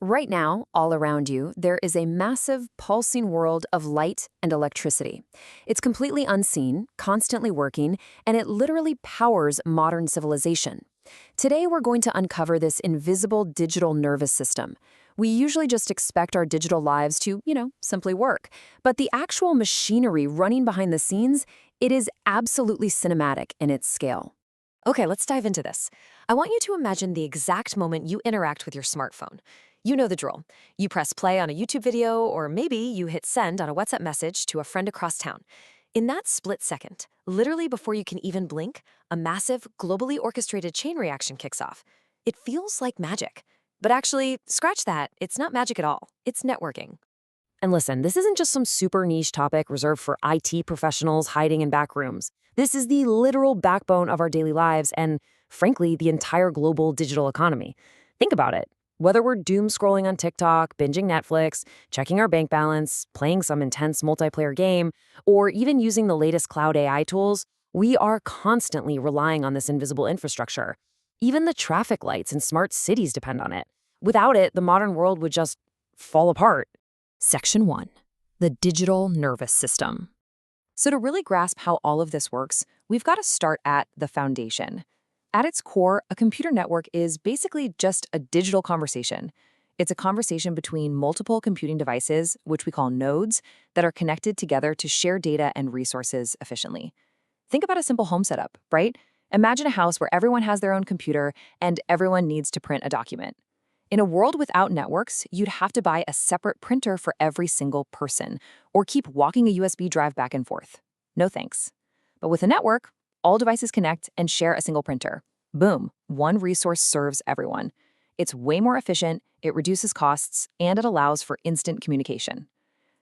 Right now, all around you, there is a massive, pulsing world of light and electricity. It's completely unseen, constantly working, and it literally powers modern civilization. Today, we're going to uncover this invisible digital nervous system. We usually just expect our digital lives to, simply work. But the actual machinery running behind the scenes, it is absolutely cinematic in its scale. Okay, let's dive into this. I want you to imagine the exact moment you interact with your smartphone. You know the drill. You press play on a YouTube video, or maybe you hit send on a WhatsApp message to a friend across town. In that split second, literally before you can even blink, a massive, globally orchestrated chain reaction kicks off. It feels like magic. But actually, scratch that, it's not magic at all. It's networking. And listen, this isn't just some super niche topic reserved for IT professionals hiding in back rooms. This is the literal backbone of our daily lives and, frankly, the entire global digital economy. Think about it. Whether we're doom scrolling on TikTok, binging Netflix, checking our bank balance, playing some intense multiplayer game, or even using the latest cloud AI tools, we are constantly relying on this invisible infrastructure. Even the traffic lights in smart cities depend on it. Without it, the modern world would just fall apart. Section 1. The digital nervous system. So to really grasp how all of this works, we've got to start at the foundation. At its core, a computer network is basically just a digital conversation. It's a conversation between multiple computing devices, which we call nodes, that are connected together to share data and resources efficiently. Think about a simple home setup, right? Imagine a house where everyone has their own computer and everyone needs to print a document. In a world without networks, you'd have to buy a separate printer for every single person, or keep walking a USB drive back and forth. No thanks. But with a network, all devices connect and share a single printer. Boom, one resource serves everyone. It's way more efficient, it reduces costs, and it allows for instant communication.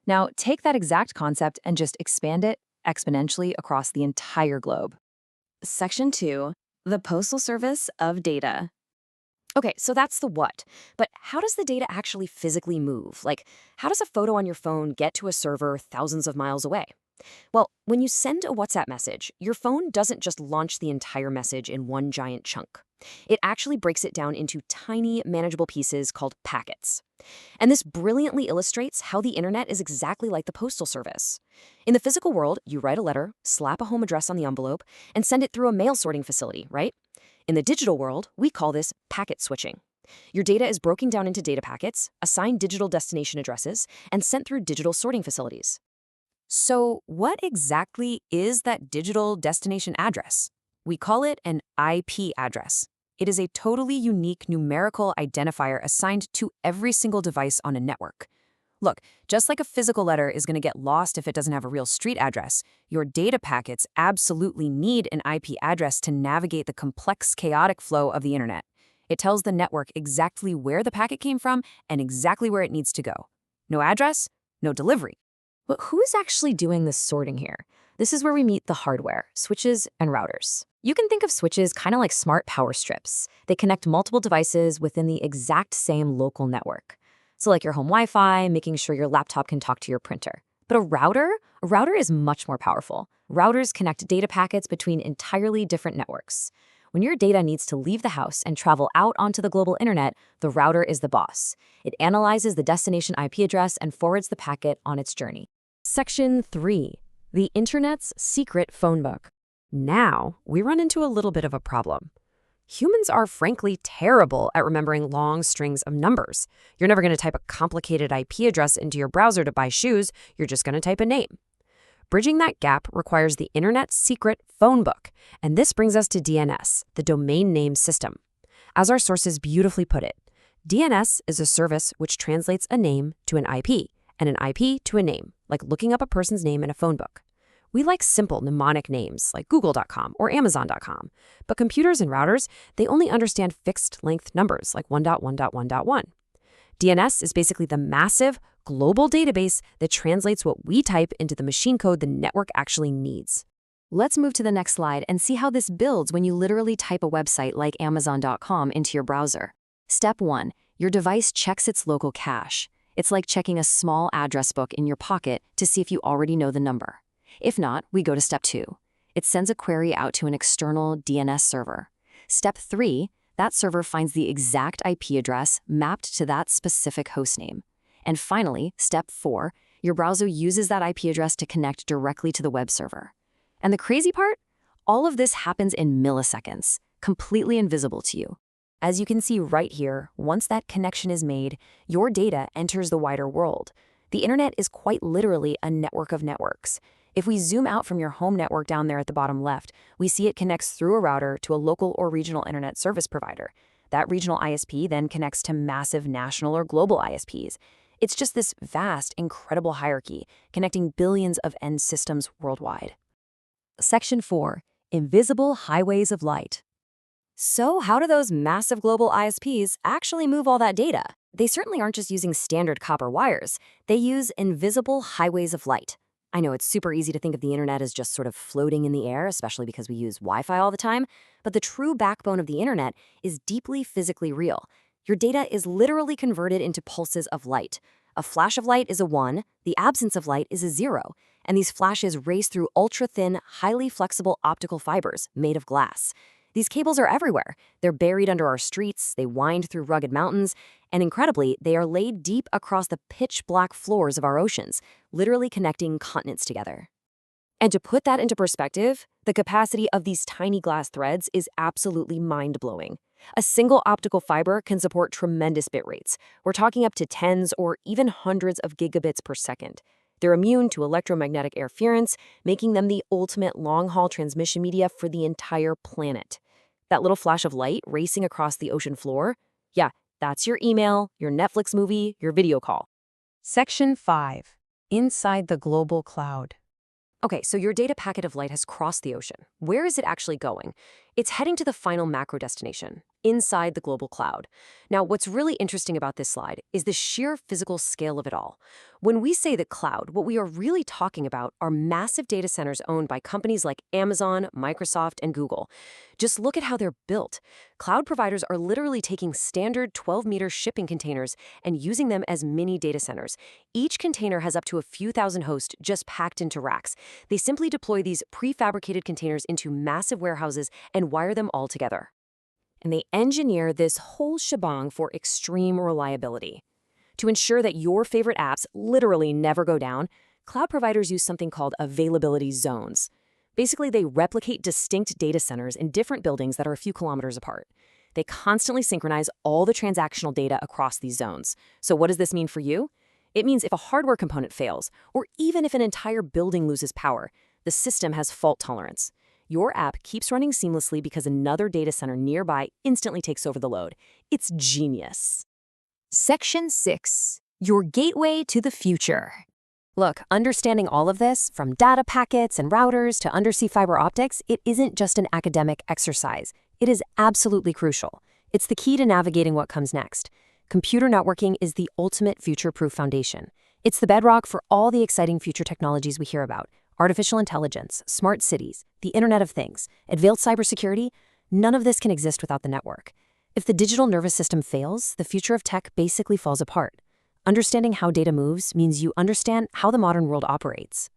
Now, take that exact concept and just expand it exponentially across the entire globe. Section 2. The Postal Service of Data. Okay, so that's the what. But how does the data actually physically move? Like, how does a photo on your phone get to a server thousands of miles away? Well, when you send a WhatsApp message, your phone doesn't just launch the entire message in one giant chunk. It actually breaks it down into tiny, manageable pieces called packets. And this brilliantly illustrates how the internet is exactly like the postal service. In the physical world, you write a letter, slap a home address on the envelope, and send it through a mail sorting facility, right? In the digital world, we call this packet switching. Your data is broken down into data packets, assigned digital destination addresses, and sent through digital sorting facilities. So what exactly is that digital destination address? We call it an IP address. It is a totally unique numerical identifier assigned to every single device on a network. Look, just like a physical letter is going to get lost if it doesn't have a real street address, your data packets absolutely need an IP address to navigate the complex, chaotic flow of the internet. It tells the network exactly where the packet came from and exactly where it needs to go. No address, no delivery. But who's actually doing this sorting here? This is where we meet the hardware, switches and routers. You can think of switches kind of like smart power strips. They connect multiple devices within the exact same local network. So like your home Wi-Fi, making sure your laptop can talk to your printer. But a router is much more powerful. Routers connect data packets between entirely different networks. When your data needs to leave the house and travel out onto the global internet, the router is the boss. It analyzes the destination IP address and forwards the packet on its journey. Section 3. The Internet's Secret Phone Book. Now, we run into a little bit of a problem. Humans are frankly terrible at remembering long strings of numbers. You're never going to type a complicated IP address into your browser to buy shoes, you're just going to type a name. Bridging that gap requires the Internet's Secret Phone Book, and this brings us to DNS, the Domain Name System. As our sources beautifully put it, DNS is a service which translates a name to an IP, and an IP to a name, like looking up a person's name in a phone book. We like simple mnemonic names like Google.com or Amazon.com, but computers and routers, they only understand fixed-length numbers like 1.1.1.1. DNS is basically the massive, global database that translates what we type into the machine code the network actually needs. Let's move to the next slide and see how this builds when you literally type a website like Amazon.com into your browser. Step 1. Your device checks its local cache. It's like checking a small address book in your pocket to see if you already know the number. If not, we go to step 2. It sends a query out to an external DNS server. Step 3, That server finds the exact IP address mapped to that specific hostname. And finally, step 4, your browser uses that IP address to connect directly to the web server. And the crazy part? All of this happens in milliseconds, completely invisible to you. As you can see right here, once that connection is made, your data enters the wider world. The internet is quite literally a network of networks. If we zoom out from your home network down there at the bottom left, we see it connects through a router to a local or regional internet service provider. That regional ISP then connects to massive national or global ISPs. It's just this vast, incredible hierarchy connecting billions of end systems worldwide. Section 4. Invisible Highways of Light. So how do those massive global ISPs actually move all that data? They certainly aren't just using standard copper wires. They use invisible highways of light. I know it's super easy to think of the internet as just sort of floating in the air, especially because we use Wi-Fi all the time, but the true backbone of the internet is deeply physically real. Your data is literally converted into pulses of light. A flash of light is a 1, the absence of light is a 0, and these flashes race through ultra-thin, highly flexible optical fibers made of glass. These cables are everywhere. They're buried under our streets, they wind through rugged mountains, and incredibly, they are laid deep across the pitch-black floors of our oceans, literally connecting continents together. And to put that into perspective, the capacity of these tiny glass threads is absolutely mind-blowing. A single optical fiber can support tremendous bit rates. We're talking up to tens or even hundreds of gigabits per second. They're immune to electromagnetic interference, making them the ultimate long-haul transmission media for the entire planet. That little flash of light racing across the ocean floor? Yeah, that's your email, your Netflix movie, your video call. Section 5. Inside the global cloud. Okay, so your data packet of light has crossed the ocean. Where is it actually going? It's heading to the final macro destination, inside the global cloud. Now, what's really interesting about this slide is the sheer physical scale of it all. When we say the cloud, what we are really talking about are massive data centers owned by companies like Amazon, Microsoft, and Google. Just look at how they're built. Cloud providers are literally taking standard 12-meter shipping containers and using them as mini data centers. Each container has up to a few thousand hosts just packed into racks. They simply deploy these prefabricated containers into massive warehouses and wire them all together. And they engineer this whole shebang for extreme reliability. To ensure that your favorite apps literally never go down, cloud providers use something called availability zones. Basically, they replicate distinct data centers in different buildings that are a few kilometers apart. They constantly synchronize all the transactional data across these zones. So what does this mean for you? It means if a hardware component fails, or even if an entire building loses power, the system has fault tolerance. Your app keeps running seamlessly because another data center nearby instantly takes over the load. It's genius. Section 6. Your gateway to the future. Look, understanding all of this, from data packets and routers to undersea fiber optics, it isn't just an academic exercise. It is absolutely crucial. It's the key to navigating what comes next. Computer networking is the ultimate future-proof foundation. It's the bedrock for all the exciting future technologies we hear about. Artificial intelligence, smart cities, the Internet of Things, advanced cybersecurity. None of this can exist without the network. If the digital nervous system fails, the future of tech basically falls apart. Understanding how data moves means you understand how the modern world operates.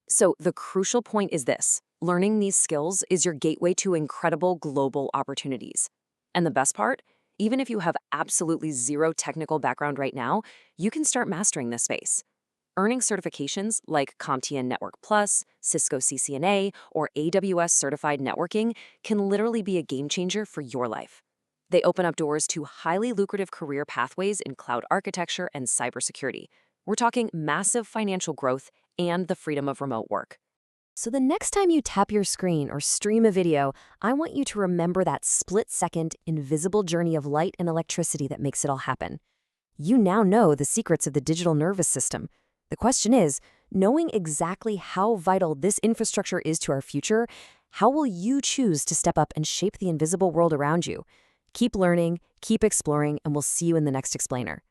So the crucial point is this: learning these skills is your gateway to incredible global opportunities. And the best part? Even if you have absolutely zero technical background right now, you can start mastering this space. Earning certifications like CompTIA Network Plus, Cisco CCNA, or AWS Certified Networking can literally be a game changer for your life. They open up doors to highly lucrative career pathways in cloud architecture and cybersecurity. We're talking massive financial growth and the freedom of remote work. So the next time you tap your screen or stream a video, I want you to remember that split-second, invisible journey of light and electricity that makes it all happen. You now know the secrets of the digital nervous system. The question is, knowing exactly how vital this infrastructure is to our future, how will you choose to step up and shape the invisible world around you? Keep learning, keep exploring, and we'll see you in the next explainer.